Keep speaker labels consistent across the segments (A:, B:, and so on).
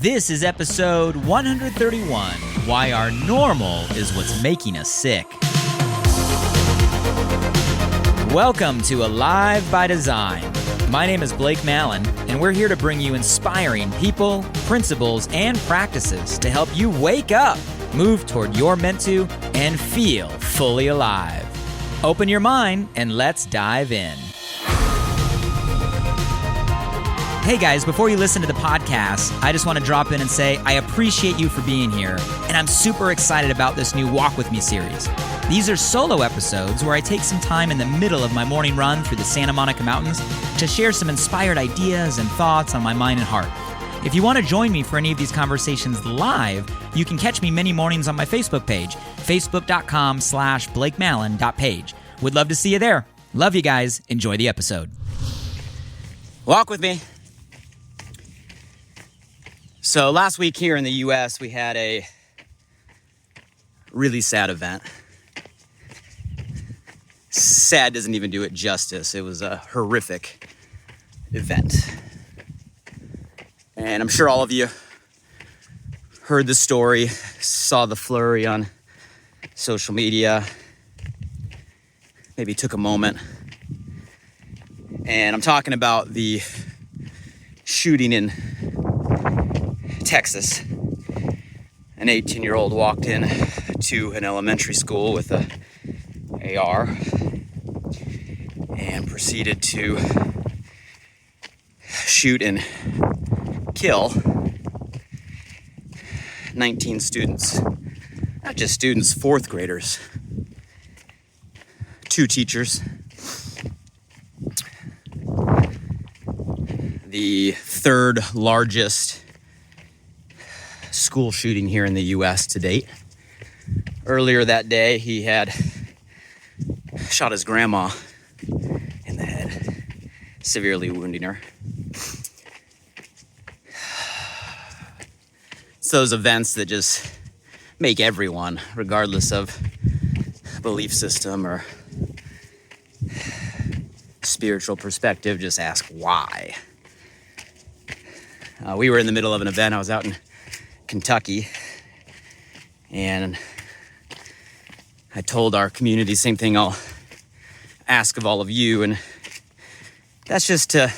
A: This is episode 131, Why Our Normal is What's Making Us Sick. Welcome to Alive by Design. My name is Blake Mallon, and we're here to bring you inspiring people, principles, and practices to help you wake up, move toward your meant to, and feel fully alive. Open your mind and let's dive in. Hey guys, before you listen to the podcast, I just want to drop in and say I appreciate you for being here, and I'm super excited about this new Walk With Me series. These are solo episodes where I take some time in the middle of my morning run through the Santa Monica Mountains to share some inspired ideas and thoughts on my mind and heart. If you want to join me for any of these conversations live, you can catch me many mornings on my Facebook page, facebook.com/blakemallon.page. Would love to see you there. Love you guys. Enjoy the episode. Walk with me. So last week here in the U.S., we had a really sad event. Sad doesn't even do it justice. It was a horrific event. And I'm sure all of you heard the story, saw the flurry on social media, maybe took a moment. And I'm talking about the shooting in Texas. An 18-year-old walked in to an elementary school with a AR and proceeded to shoot and kill 19 students. Not just students, fourth graders. 2 teachers. The third largest school shooting here in the U.S. to date. Earlier that day, he had shot his grandma in the head, severely wounding her. It's those events that just make everyone, regardless of belief system or spiritual perspective, just ask why. We were in the middle of an event. I was out in Kentucky, and I told our community same thing I'll ask of all of you, and that's just to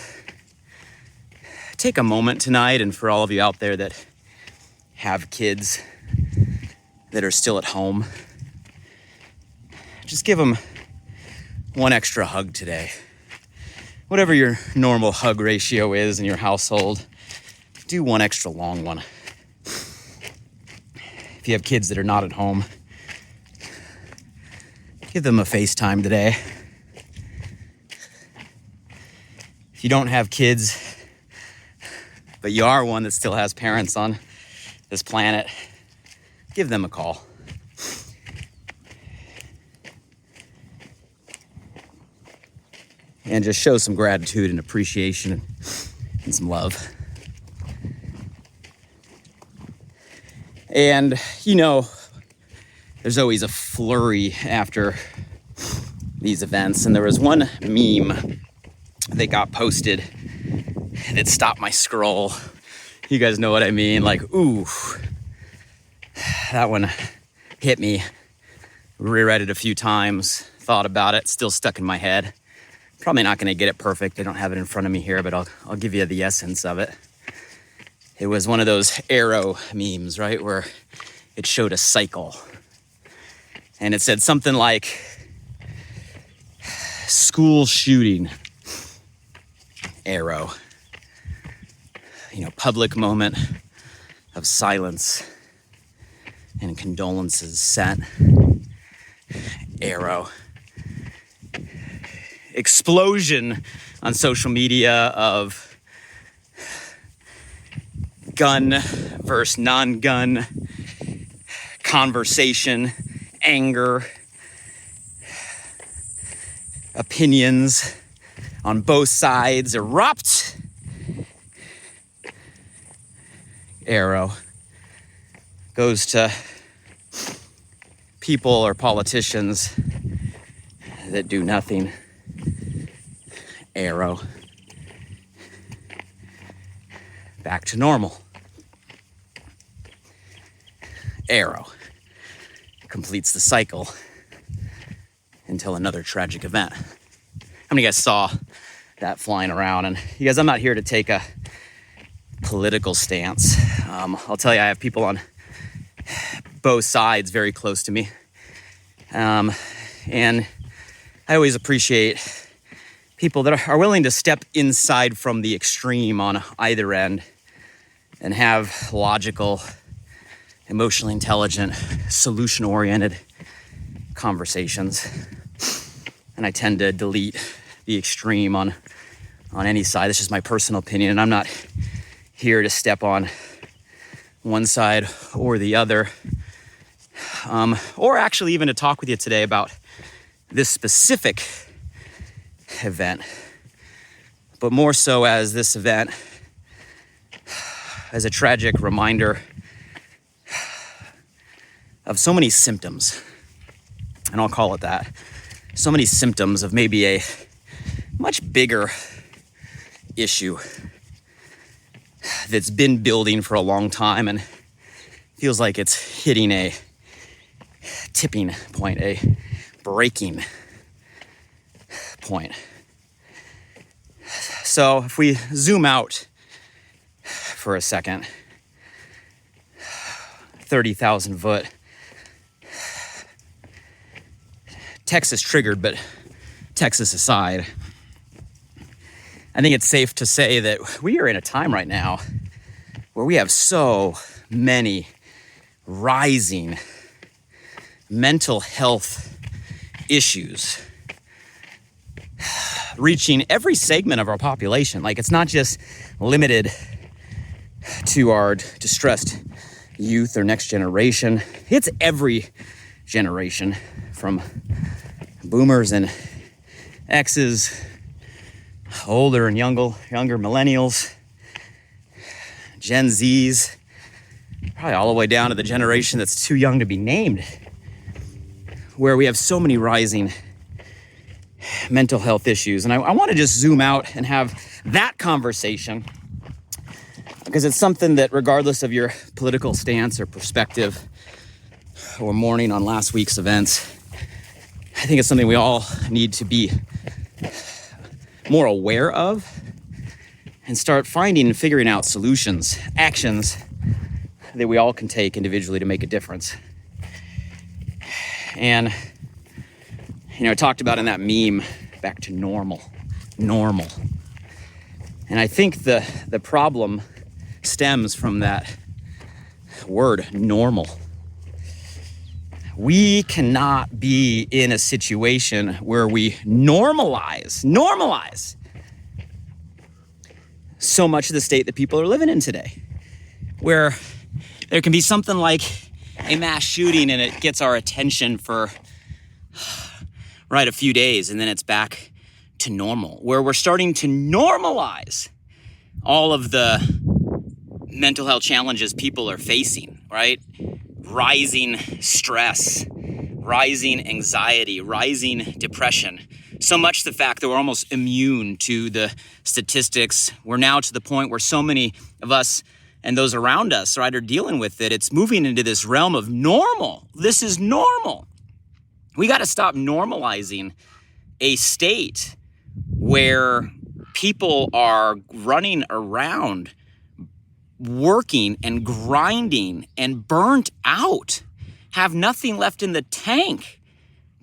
A: take a moment tonight, and for all of you out there that have kids that are still at home, just give them one extra hug today. Whatever your normal hug ratio is in your household, do one extra long one. If you have kids that are not at home, give them a FaceTime today. If you don't have kids, but you are one that still has parents on this planet, give them a call. And just show some gratitude and appreciation and some love. And, you know, there's always a flurry after these events. And there was one meme that got posted that stopped my scroll. You guys know what I mean? Like, ooh, that one hit me. Reread it a few times, thought about it, still stuck in my head. Probably not going to get it perfect. I don't have it in front of me here, but I'll give you the essence of it. It was one of those arrow memes, right, where it showed a cycle. And it said something like, school shooting, arrow. You know, public moment of silence and condolences sent, arrow. Explosion on social media of gun versus non-gun conversation, anger, opinions on both sides erupt. Arrow goes to people or politicians that do nothing. Arrow. Back to normal. arrow completes the cycle until another tragic event. How many of you guys saw that flying around? And you guys, I'm not here to take a political stance. I'll tell you, I have people on both sides very close to me. And I always appreciate people that are willing to step inside from the extreme on either end and have logical, emotionally intelligent, solution-oriented conversations. And I tend to delete the extreme on any side. This is my personal opinion, and I'm not here to step on one side or the other, or actually even to talk with you today about this specific event, but more so as this event as a tragic reminder of so many symptoms, and I'll call it that, so many symptoms of maybe a much bigger issue that's been building for a long time and feels like it's hitting a tipping point, a breaking point. So if we zoom out for a second, 30,000 foot, Texas triggered, but Texas aside, I think it's safe to say that we are in a time right now where we have so many rising mental health issues reaching every segment of our population. Like, it's not just limited to our distressed youth or next generation. It's every generation, from boomers and X's, older and younger millennials, Gen Zs, probably all the way down to the generation that's too young to be named, where we have so many rising mental health issues. And I want to just zoom out and have that conversation, because it's something that, regardless of your political stance or perspective or mourning on last week's events, I think it's something we all need to be more aware of and start finding and figuring out solutions, actions that we all can take individually to make a difference. And, I talked about in that meme, back to normal. And I think the problem stems from that word, normal. We cannot be in a situation where we normalize so much of the state that people are living in today, where there can be something like a mass shooting and it gets our attention for a few days, and then it's back to normal, where we're starting to normalize all of the mental health challenges people are facing, right? Rising stress, rising anxiety, rising depression. So much the fact that we're almost immune to the statistics. We're now to the point where so many of us and those around us, right, are dealing with it. It's moving into this realm of normal. This is normal. We got to stop normalizing a state where people are running around working and grinding and burnt out, have nothing left in the tank,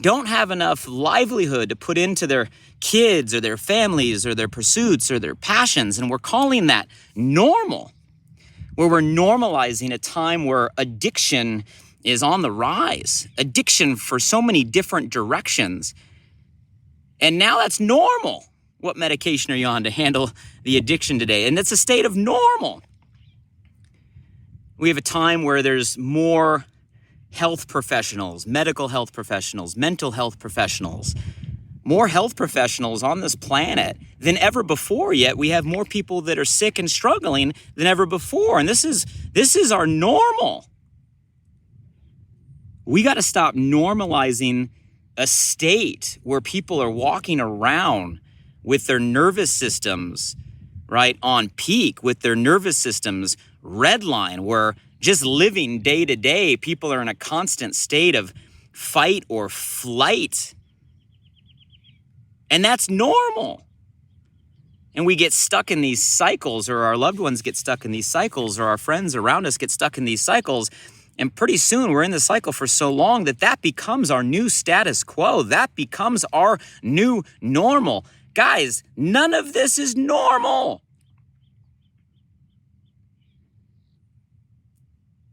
A: don't have enough livelihood to put into their kids or their families or their pursuits or their passions. And we're calling that normal, where we're normalizing a time where addiction is on the rise, addiction for so many different directions. And now that's normal. What medication are you on to handle the addiction today? And it's a state of normal. We have a time where there's more health professionals, medical health professionals, mental health professionals, more health professionals on this planet than ever before. Yet we have more people that are sick and struggling than ever before. And this is our normal. We got to stop normalizing a state where people are walking around with their nervous systems, right, on peak, with their nervous systems redline, where just living day to day, people are in a constant state of fight or flight. And that's normal. And we get stuck in these cycles, or our loved ones get stuck in these cycles, or our friends around us get stuck in these cycles. And pretty soon we're in the cycle for so long that becomes our new status quo. That becomes our new normal. Guys, none of this is normal.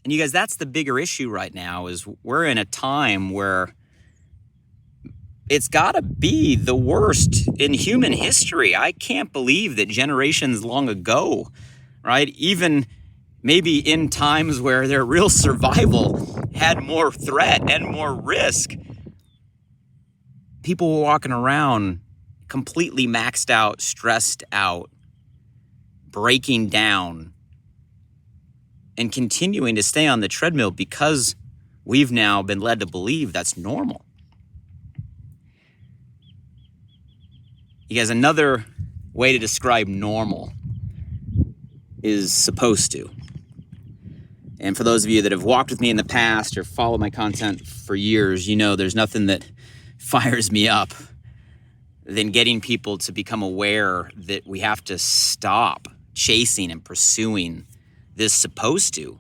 A: And you guys, that's the bigger issue right now, is we're in a time where it's got to be the worst in human history. I can't believe that generations long ago, right, even maybe in times where their real survival had more threat and more risk, people were walking around completely maxed out, stressed out, breaking down, and continuing to stay on the treadmill because we've now been led to believe that's normal. You guys, another way to describe normal is supposed to. And for those of you that have walked with me in the past or followed my content for years, you know there's nothing that fires me up than getting people to become aware that we have to stop chasing and pursuing this supposed to,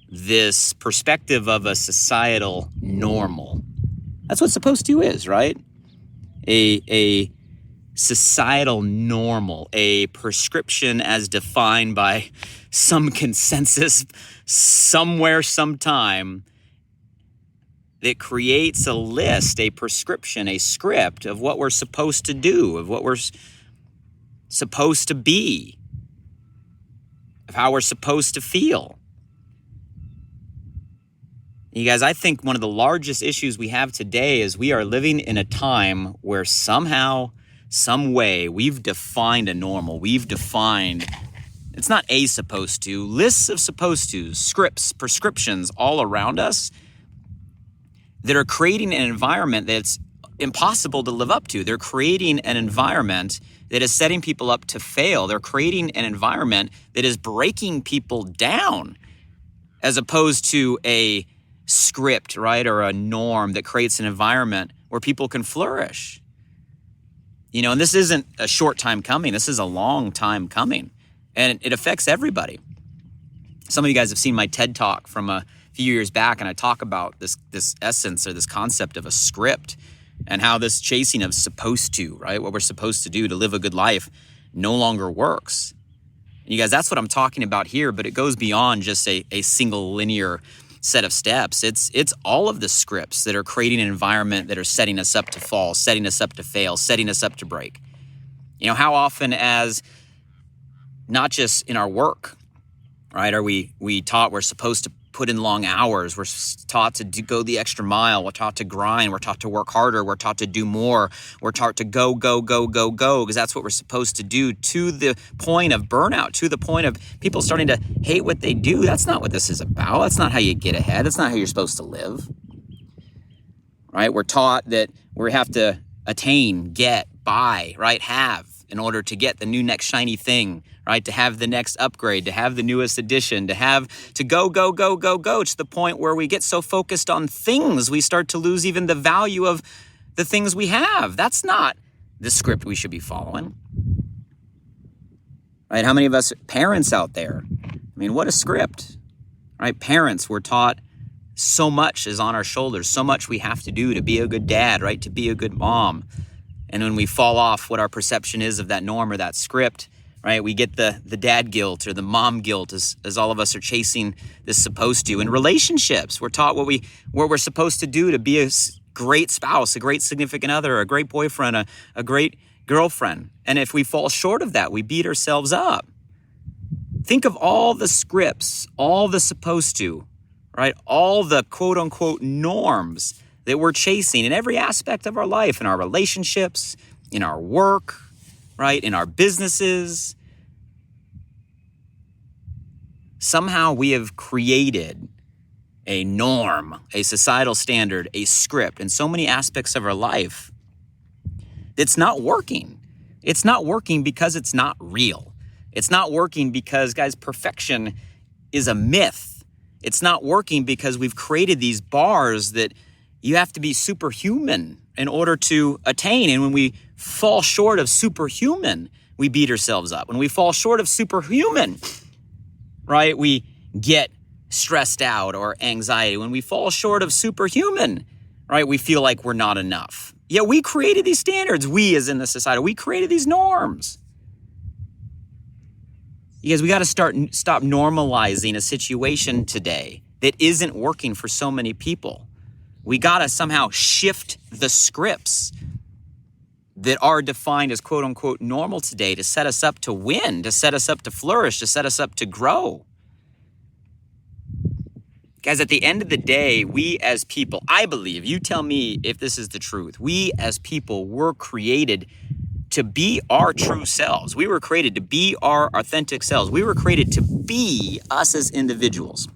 A: this perspective of a societal normal. That's what supposed to is, right? A societal normal, a prescription as defined by some consensus somewhere, sometime, that creates a list, a prescription, a script of what we're supposed to do, of what we're supposed to be, of how we're supposed to feel. You guys, I think one of the largest issues we have today is we are living in a time where somehow, some way, we've defined a normal. We've defined, it's not a supposed to, lists of supposed to, scripts, prescriptions all around us that are creating an environment that's impossible to live up to. They're creating an environment that is setting people up to fail. They're creating an environment that is breaking people down, as opposed to a script, right, or a norm that creates an environment where people can flourish. You know, and this isn't a short time coming. This is a long time coming, and it affects everybody. Some of you guys have seen my TED Talk from a few years back, and I talk about this essence or this concept of a script and how this chasing of supposed to, right, what we're supposed to do to live a good life no longer works. And you guys, that's what I'm talking about here, but it goes beyond just a single linear set of steps. It's all of the scripts that are creating an environment that are setting us up to fall, setting us up to fail, setting us up to break. You know, how often, as not just in our work, right, are we taught we're supposed to put in long hours, we're taught to go the extra mile, we're taught to grind, we're taught to work harder, we're taught to do more, we're taught to go, because that's what we're supposed to do, to the point of burnout, to the point of people starting to hate what they do. That's not what this is about. That's not how you get ahead. That's not how you're supposed to live, right? We're taught that we have to attain, get, buy, right, have, in order to get the new next shiny thing, right? To have the next upgrade, to have the newest addition, to go to the point where we get so focused on things, we start to lose even the value of the things we have. That's not the script we should be following, right? How many of us parents out there? I mean, what a script, right? Parents, we're taught so much is on our shoulders, so much we have to do to be a good dad, right? To be a good mom. And when we fall off what our perception is of that norm or that script, right, we get the dad guilt or the mom guilt as all of us are chasing this supposed to. In relationships, we're taught what we're supposed to do to be a great spouse, a great significant other, a great boyfriend, a great girlfriend. And if we fall short of that, we beat ourselves up. Think of all the scripts, all the supposed to, right, all the quote unquote norms that we're chasing in every aspect of our life, in our relationships, in our work, right, in our businesses. Somehow we have created a norm, a societal standard, a script in so many aspects of our life that's not working. It's not working because it's not real. It's not working because, guys, perfection is a myth. It's not working because we've created these bars that you have to be superhuman in order to attain. And when we fall short of superhuman, we beat ourselves up. When we fall short of superhuman, right, we get stressed out or anxiety. When we fall short of superhuman, right, we feel like we're not enough. Yeah, we created these standards. We, as in the society, we created these norms. Because we got to stop normalizing a situation today that isn't working for so many people. We got to somehow shift the scripts that are defined as quote unquote normal today to set us up to win, to set us up to flourish, to set us up to grow. Guys, at the end of the day, we as people, I believe, you tell me if this is the truth, we as people were created to be our true selves. We were created to be our authentic selves. We were created to be us as individuals.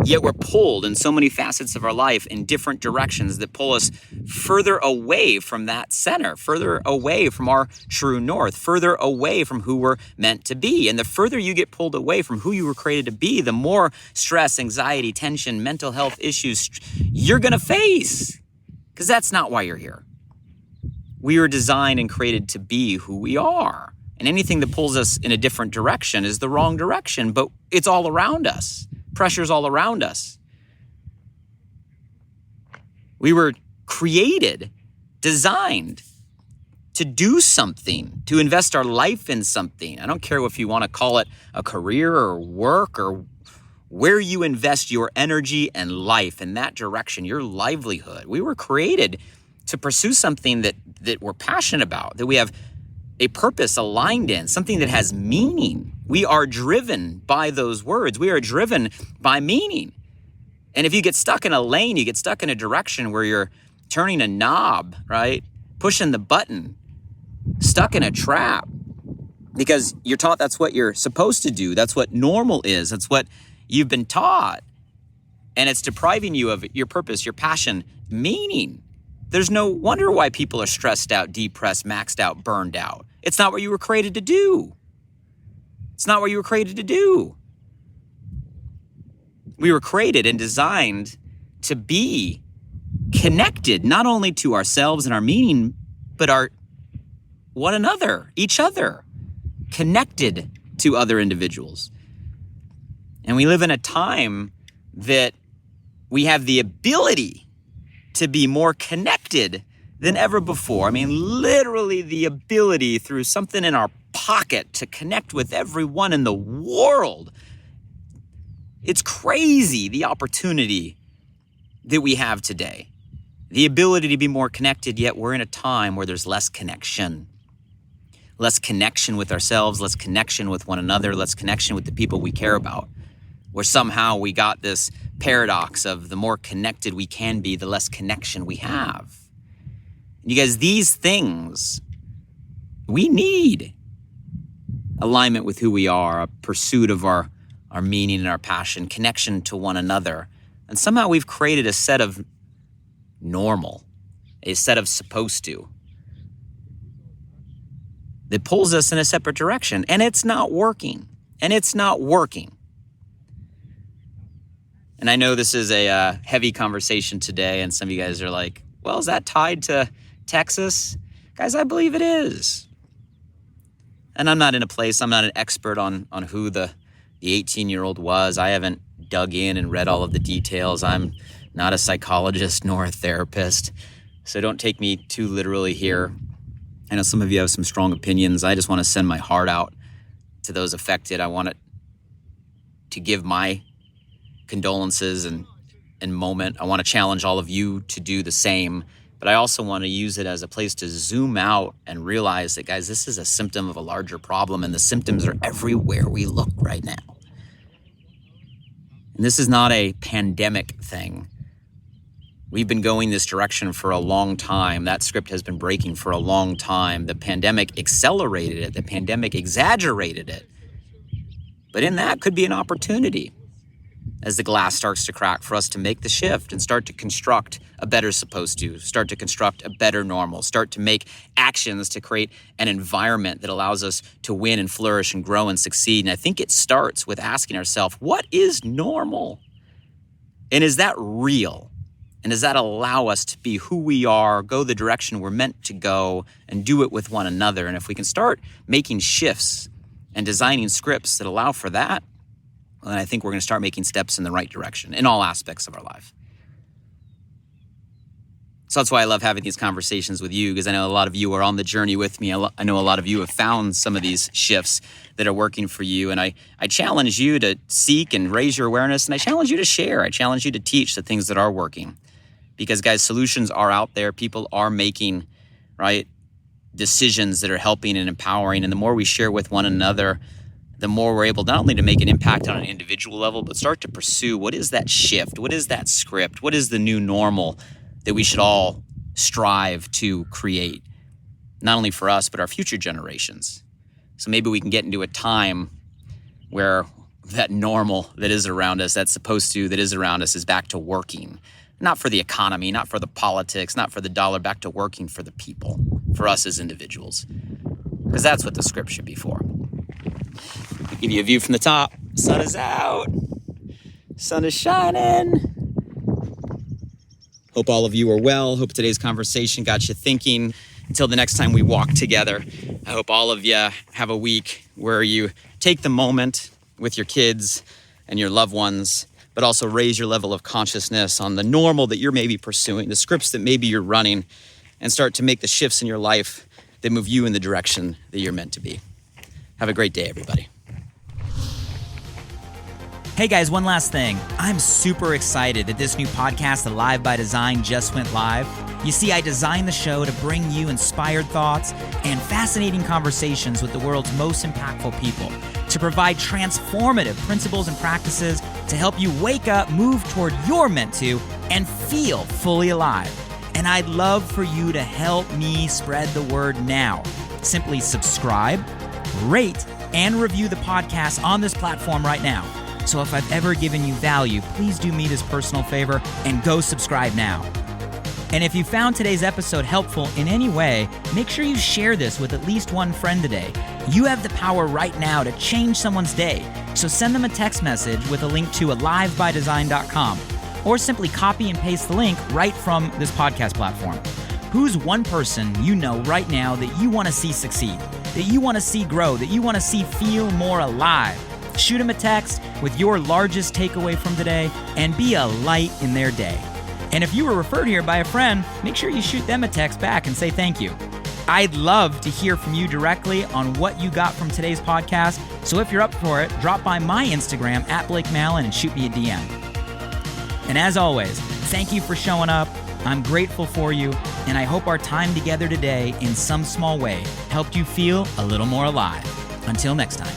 A: Yet we're pulled in so many facets of our life in different directions that pull us further away from that center, further away from our true north, further away from who we're meant to be. And the further you get pulled away from who you were created to be, the more stress, anxiety, tension, mental health issues you're going to face. Because that's not why you're here. We were designed and created to be who we are. And anything that pulls us in a different direction is the wrong direction, but it's all around us. Pressure's all around us. We were created, designed to do something, to invest our life in something. I don't care if you want to call it a career or work or where you invest your energy and life in that direction, your livelihood. We were created to pursue something that we're passionate about, that we have a purpose aligned in, something that has meaning. We are driven by those words. We are driven by meaning. And if you get stuck in a lane, you get stuck in a direction where you're turning a knob, right? Pushing the button, stuck in a trap because you're taught that's what you're supposed to do. That's what normal is. That's what you've been taught. And it's depriving you of your purpose, your passion, meaning. There's no wonder why people are stressed out, depressed, maxed out, burned out. It's not what you were created to do. It's not what you were created to do. We were created and designed to be connected, not only to ourselves and our meaning, but our one another, each other, connected to other individuals. And we live in a time that we have the ability to be more connected than ever before. I mean, literally the ability through something in our pocket to connect with everyone in the world. It's crazy, the opportunity that we have today. The ability to be more connected, yet we're in a time where there's less connection. Less connection with ourselves, less connection with one another, less connection with the people we care about. Where somehow we got this paradox of the more connected we can be, the less connection we have. You guys, these things, we need alignment with who we are, a pursuit of our meaning and our passion, connection to one another. And somehow we've created a set of normal, a set of supposed to, that pulls us in a separate direction. And it's not working. And it's not working. And I know this is a heavy conversation today, and some of you guys are like, well, is that tied to Texas? Guys, I believe it is. And I'm not in a place, I'm not an expert on who the 18-year-old was. I haven't dug in and read all of the details. I'm not a psychologist nor a therapist, so don't take me too literally here. I know some of you have some strong opinions. I just want to send my heart out to those affected. I want to give my condolences and moment. I want to challenge all of you to do the same, but I also want to use it as a place to zoom out and realize that, guys, this is a symptom of a larger problem, and the symptoms are everywhere we look right now. And this is not a pandemic thing. We've been going this direction for a long time. That script has been breaking for a long time. The pandemic accelerated it. The pandemic exaggerated it. But in that could be an opportunity. as the glass starts to crack, for us to make the shift and start to construct a better supposed to, start to construct a better normal, start to make actions to create an environment that allows us to win and flourish and grow and succeed. And I think it starts with asking ourselves, what is normal? And is that real? And does that allow us to be who we are, go the direction we're meant to go, and do it with one another? And if we can start making shifts and designing scripts that allow for that, then I think we're going to start making steps in the right direction in all aspects of our life. So that's why I love having these conversations with you, because I know a lot of you are on the journey with me. I know a lot of you have found some of these shifts that are working for you. And I challenge you to seek and raise your awareness, and I challenge you to share. I challenge you to teach the things that are working. Because, guys, solutions are out there. People are making, right, decisions that are helping and empowering. And the more we share with one another, the more we're able not only to make an impact on an individual level, but start to pursue what is that shift? What is that script? What is the new normal that we should all strive to create? Not only for us, but our future generations. So maybe we can get into a time where that normal that is around us, that is around us, is back to working. Not for the economy, not for the politics, not for the dollar, back to working for the people, for us as individuals. Because that's what the script should be for. I'll give you a view from the top. Sun is out. Sun is shining. Hope all of you are well. Hope today's conversation got you thinking. Until the next time we walk together, I hope all of you have a week where you take the moment with your kids and your loved ones, but also raise your level of consciousness on the normal that you're maybe pursuing, the scripts that maybe you're running, and start to make the shifts in your life that move you in the direction that you're meant to be. Have a great day, everybody.
B: Hey guys, one last thing. I'm super excited that this new podcast, The Live by Design, just went live. You see, I designed the show to bring you inspired thoughts and fascinating conversations with the world's most impactful people, to provide transformative principles and practices to help you wake up, move toward your meant to, and feel fully alive. And I'd love for you to help me spread the word now. Simply subscribe, rate, and review the podcast on this platform right now. So if I've ever given you value, please do me this personal favor and go subscribe now. And if you found today's episode helpful in any way, make sure you share this with at least one friend today. You have the power right now to change someone's day. So send them a text message with a link to alivebydesign.com, or simply copy and paste the link right from this podcast platform. Who's one person you know right now that you want to see succeed, that you want to see grow, that you want to see feel more alive? Shoot them a text with your largest takeaway from today and be a light in their day. And if you were referred here by a friend, make sure you shoot them a text back and say thank you. I'd love to hear from you directly on what you got from today's podcast. So if you're up for it, drop by my Instagram @BlakeMallon and shoot me a DM. And as always, thank you for showing up. I'm grateful for you, and I hope our time together today in some small way helped you feel a little more alive. Until next time.